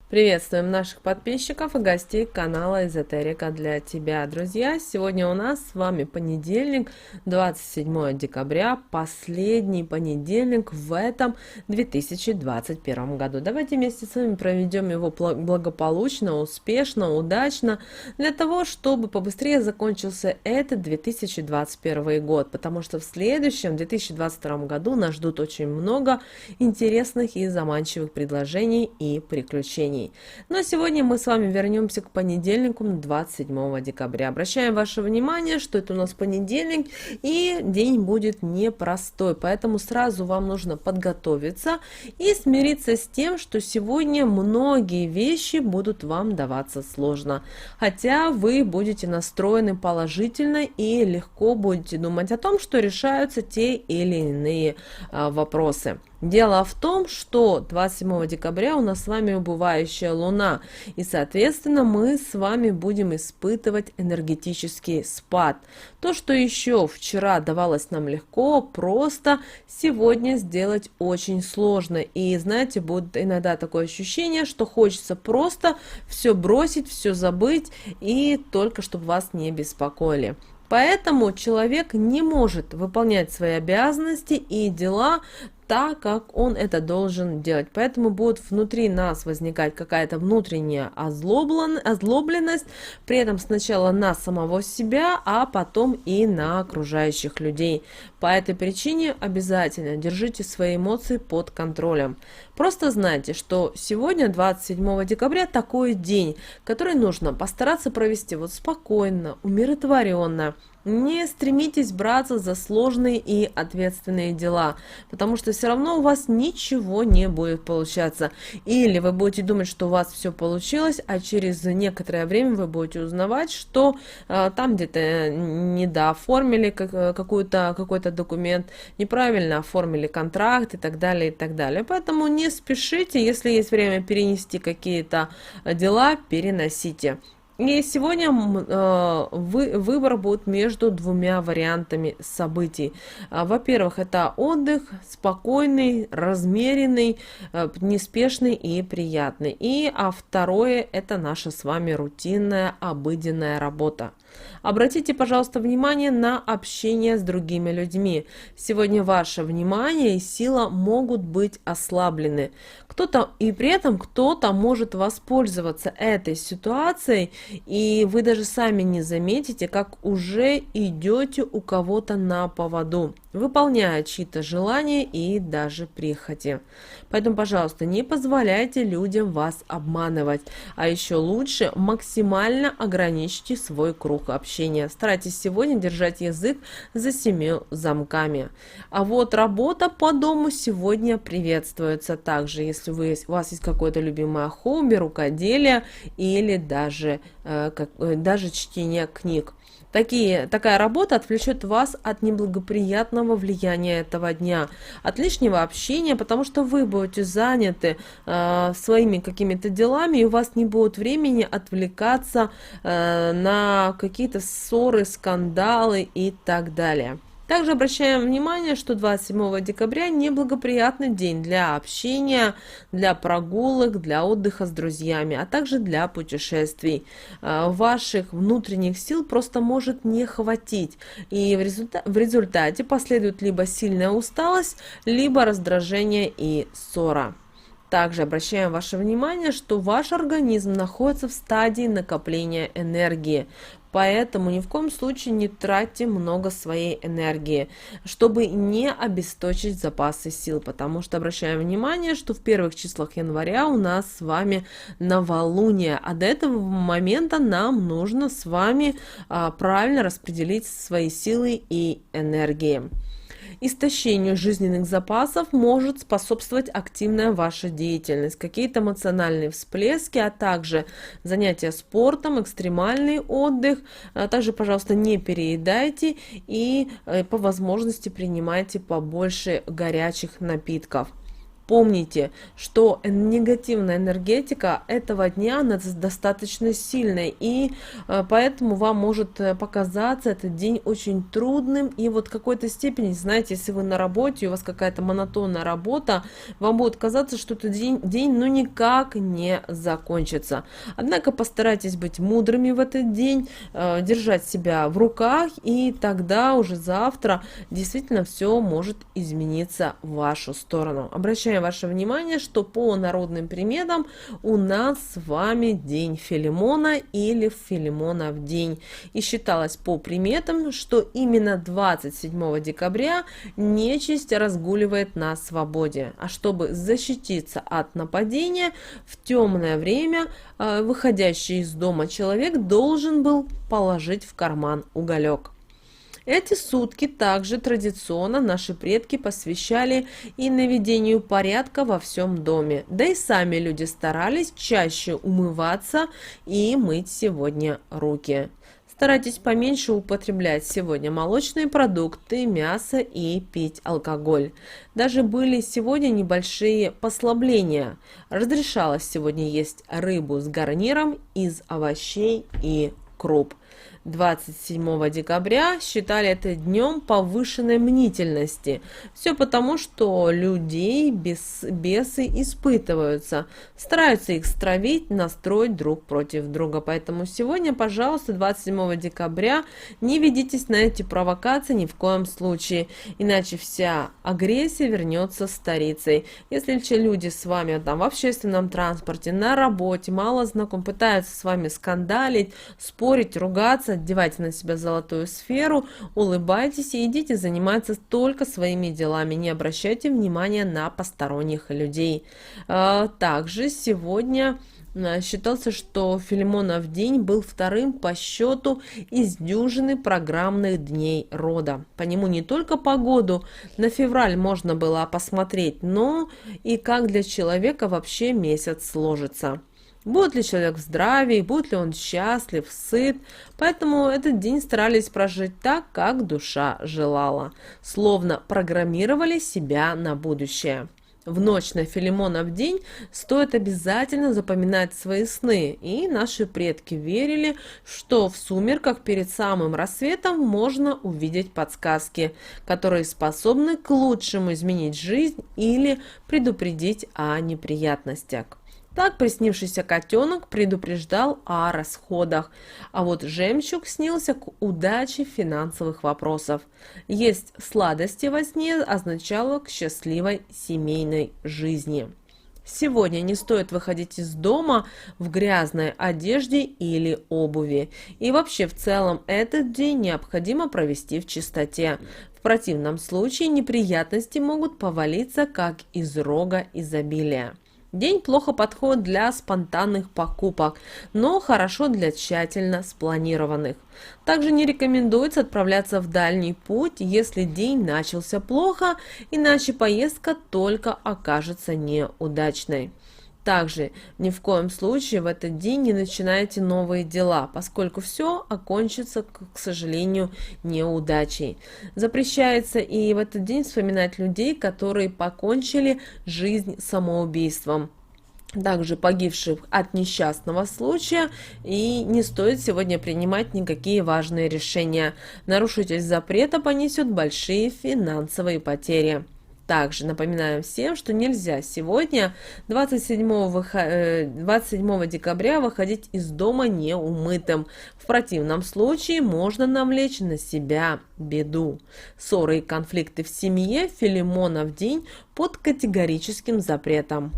Приветствуем наших подписчиков и гостей канала Эзотерика для тебя, друзья. Сегодня у нас с вами понедельник, 27 декабря, последний понедельник в этом 2021 году. Давайте вместе с вами проведем его благополучно, успешно, удачно, для того, чтобы побыстрее закончился этот 2021 год, потому что в следующем 2022 году нас ждут очень много интересных и заманчивых предложений и приключений. Но сегодня мы с вами вернемся к понедельнику 27 декабря. Обращаем ваше внимание, что это у нас понедельник и день будет непростой, поэтому сразу вам нужно подготовиться и смириться с тем, что сегодня многие вещи будут вам даваться сложно. Хотя вы будете настроены положительно и легко будете думать о том, что решаются те или иные вопросы. Дело в том, что 27 декабря у нас с вами убывающая луна, и, соответственно, мы с вами будем испытывать энергетический спад. То, что еще вчера давалось нам легко, просто сегодня сделать очень сложно. И, знаете, будет иногда такое ощущение, что хочется просто все бросить, все забыть, и только чтобы вас не беспокоили. Поэтому человек не может выполнять свои обязанности и дела так, как он это должен делать. Поэтому будет внутри нас возникать какая-то внутренняя озлобленность, при этом сначала на самого себя, а потом и на окружающих людей. По этой причине обязательно держите свои эмоции под контролем. Просто знайте, что сегодня, 27 декабря, такой день, который нужно постараться провести вот спокойно, умиротворенно. Не стремитесь браться за сложные и ответственные дела, потому что все равно у вас ничего не будет получаться. Или вы будете думать, что у вас все получилось, а через некоторое время вы будете узнавать, что там где-то недооформили какой-то документ, неправильно оформили контракт и так далее, и так далее. Поэтому не спешите, если есть время перенести какие-то дела, переносите. И сегодня выбор будет между двумя вариантами событий. Во-первых, это отдых спокойный, размеренный, неспешный и приятный. А второе, это наша с вами рутинная, обыденная работа. Обратите, пожалуйста, внимание на общение с другими людьми. Сегодня ваше внимание и сила могут быть ослаблены. И при этом кто-то может воспользоваться этой ситуацией, и вы даже сами не заметите, как уже идете у кого-то на поводу, выполняя чьи-то желания и даже прихоти. Поэтому, пожалуйста, не позволяйте людям вас обманывать, а еще лучше максимально ограничьте свой круг общения. Старайтесь сегодня держать язык за 7 замками. А вот работа по дому сегодня приветствуется также, если у вас есть какое-то любимое хобби, рукоделие или даже чтение книг. Такая работа отвлечет вас от неблагоприятного влияния этого дня, от лишнего общения, потому что вы будете заняты своими какими-то делами, и у вас не будет времени отвлекаться на какие-то ссоры, скандалы и так далее. Также обращаем внимание, что 27 декабря неблагоприятный день для общения, для прогулок, для отдыха с друзьями, а также для путешествий. Ваших внутренних сил просто может не хватить, и в результате последует либо сильная усталость, либо раздражение и ссора. Также обращаем ваше внимание, что ваш организм находится в стадии накопления энергии. Поэтому ни в коем случае не тратьте много своей энергии, чтобы не обесточить запасы сил. Потому что обращаем внимание, что в первых числах января у нас с вами новолуние. А до этого момента нам нужно с вами правильно распределить свои силы и энергии. Истощению жизненных запасов может способствовать активная ваша деятельность, какие-то эмоциональные всплески, а также занятия спортом, экстремальный отдых. Также, пожалуйста, не переедайте и по возможности принимайте побольше горячих напитков. Помните, что негативная энергетика этого дня она достаточно сильная, и поэтому вам может показаться этот день очень трудным, и вот в какой-то степени, знаете, если вы на работе, у вас какая-то монотонная работа, вам будет казаться, что этот день ну никак не закончится. Однако постарайтесь быть мудрыми в этот день, держать себя в руках, и тогда уже завтра действительно все может измениться в вашу сторону. Обращаю ваше внимание, что по народным приметам у нас с вами день Филимона или Филимонов день. И считалось по приметам, что именно 27 декабря нечисть разгуливает на свободе. А чтобы защититься от нападения, в темное время выходящий из дома человек должен был положить в карман уголек. Эти сутки также традиционно наши предки посвящали и наведению порядка во всем доме. Да и сами люди старались чаще умываться и мыть сегодня руки. Старайтесь поменьше употреблять сегодня молочные продукты, мясо и пить алкоголь. Даже были сегодня небольшие послабления. Разрешалось сегодня есть рыбу с гарниром из овощей и круп. 27 декабря считали это днем повышенной мнительности. Все потому, что людей бесы испытываются, стараются их стравить, настроить друг против друга. Поэтому сегодня, пожалуйста, 27 декабря не ведитесь на эти провокации ни в коем случае, иначе вся агрессия вернется старицей. Если люди с вами там в общественном транспорте, на работе, мало знаком, пытаются с вами скандалить, спорить, ругаться, одевайте на себя золотую сферу, улыбайтесь и идите заниматься только своими делами, не обращайте внимания на посторонних людей. Также сегодня считался, что Филимонов день был вторым по счету из дюжины программных дней рода. По нему не только погоду на февраль можно было посмотреть, но и как для человека вообще месяц сложится. Будет ли человек в здравии, будет ли он счастлив, сыт. Поэтому этот день старались прожить так, как душа желала. Словно программировали себя на будущее. В ночь на Филимонов день стоит обязательно запоминать свои сны, и наши предки верили, что в сумерках перед самым рассветом можно увидеть подсказки, которые способны к лучшему изменить жизнь или предупредить о неприятностях. Так приснившийся котенок предупреждал о расходах, а вот жемчуг снился к удаче финансовых вопросов. Есть сладости во сне означало к счастливой семейной жизни. Сегодня не стоит выходить из дома в грязной одежде или обуви. И вообще в целом этот день необходимо провести в чистоте. В противном случае неприятности могут повалиться как из рога изобилия. День плохо подходит для спонтанных покупок, но хорошо для тщательно спланированных. Также не рекомендуется отправляться в дальний путь, если день начался плохо, иначе поездка только окажется неудачной. Также ни в коем случае в этот день не начинайте новые дела, поскольку все окончится, к сожалению, неудачей. Запрещается и в этот день вспоминать людей, которые покончили жизнь самоубийством. Также погибших от несчастного случая, и не стоит сегодня принимать никакие важные решения. Нарушитель запрета понесет большие финансовые потери. Также напоминаем всем, что нельзя сегодня, 27 декабря, выходить из дома неумытым. В противном случае можно навлечь на себя беду. Ссоры и конфликты в семье Филимонов день под категорическим запретом.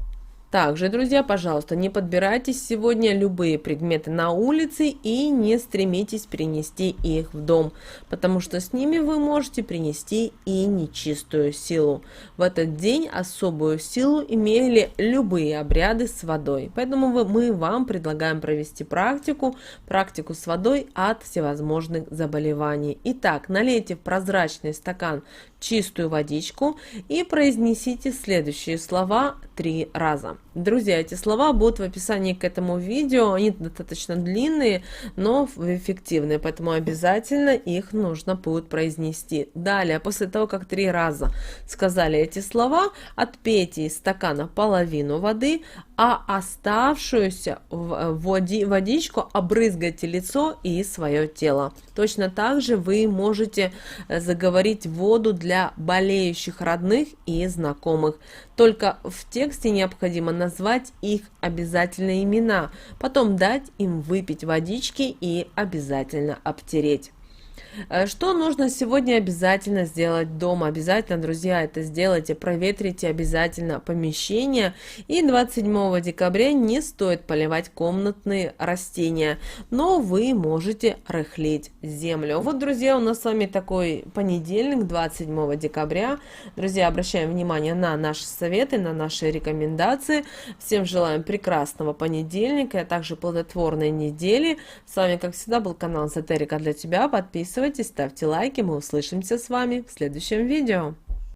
Также, друзья, пожалуйста, не подбирайте сегодня любые предметы на улице и не стремитесь принести их в дом, потому что с ними вы можете принести и нечистую силу. В этот день особую силу имели любые обряды с водой, поэтому мы вам предлагаем провести практику с водой от всевозможных заболеваний. Итак, налейте в прозрачный стакан чистую водичку и произнесите следующие слова 3 раза. Друзья, эти слова будут в описании к этому видео, они достаточно длинные, но эффективные, поэтому обязательно их нужно будет произнести. Далее, после того, как 3 раза сказали эти слова, отпейте из стакана половину воды, а оставшуюся водичку обрызгайте лицо и свое тело. Точно так же вы можете заговорить воду для болеющих родных и знакомых. Только в тексте необходимо назвать их обязательные имена, потом дать им выпить водички и обязательно обтереть. Что нужно сегодня обязательно сделать дома? Обязательно, друзья, это сделайте, проветрите обязательно помещение. И 27 декабря не стоит поливать комнатные растения, но вы можете рыхлить землю. Вот, друзья, у нас с вами такой понедельник, 27 декабря. Друзья, обращаем внимание на наши советы, на наши рекомендации. Всем желаем прекрасного понедельника, а также плодотворной недели. С вами, как всегда, был канал Эзотерика для тебя. Подписывайтесь, ставьте лайки, мы услышимся с вами в следующем видео.